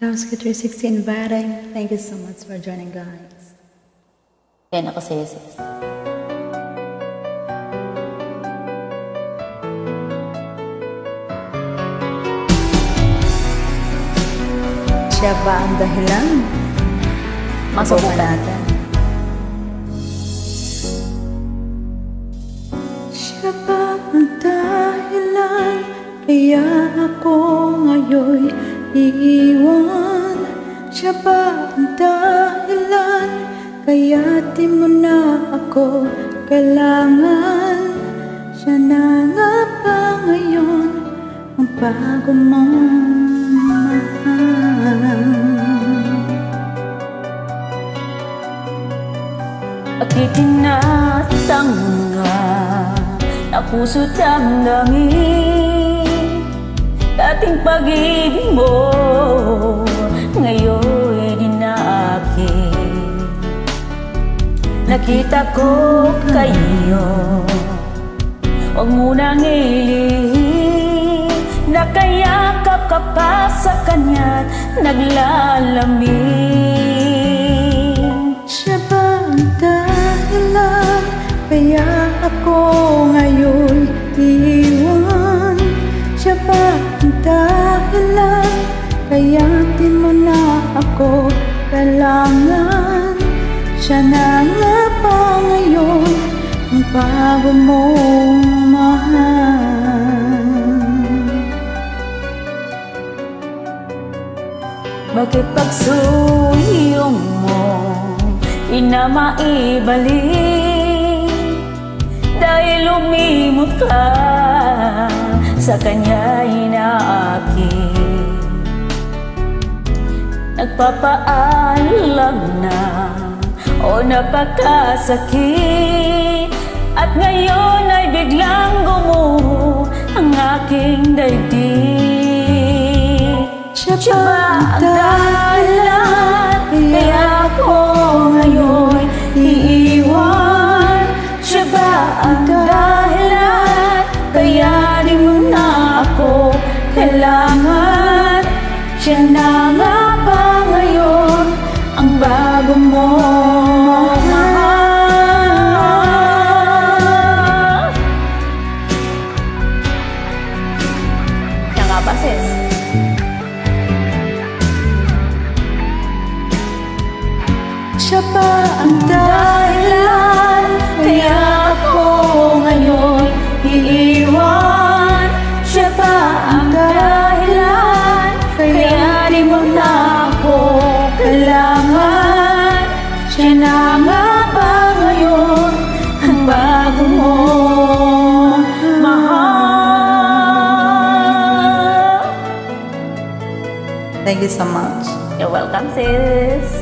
Kowski 360 inviting. Thank you so much for joining, guys. Kaya nakasaya sis. Siya ba ang dahilan? Masubukan natin. Siya ba ang dahilan? Kaya ako ngayon iiwan. Siya ba ang dahilan? Kaya di mo na ako kailangan. Siya na nga ba ngayon ang bago mong mahal? At itinatangga na puso't damdamin. Dating pag-ibig mo ngayon di na akin. Nakita ko kayo, huwag mo nang ilihim. Nakayakap ka pa sa kanya, naglalamig. Siya ba ang dahilan? Kaya ako ngayon iiwan. Siya ba ang dahilan? Kaya di mo na ako kailangan. Siya na nga ba ngayon ang bago mong mahal? Bakit pagsuyong mo di na maibalik? Dahil lumimot ka sa kanya'y inaakin. Nagpapaalam na o napakasakit, at ngayon ay biglang gumuho ang aking daigdig. Siya Siya ba ba ang ang dahilan? Kaya ako ngayon iiwan. Siya ba ang dahilan? Kaya di mo na ako kailangan. Siya na nga ba ngayon ang bago mo mahal? Siya nga ba, sis? Siya ba ang dahilan? Kaya ako ngayon iiwan. Siya ba ang dahilan? Kaya di mo na ako kailangan. Siya na nga ba ngayon ang bago mo mahal? Thank you so much. You're welcome, sis.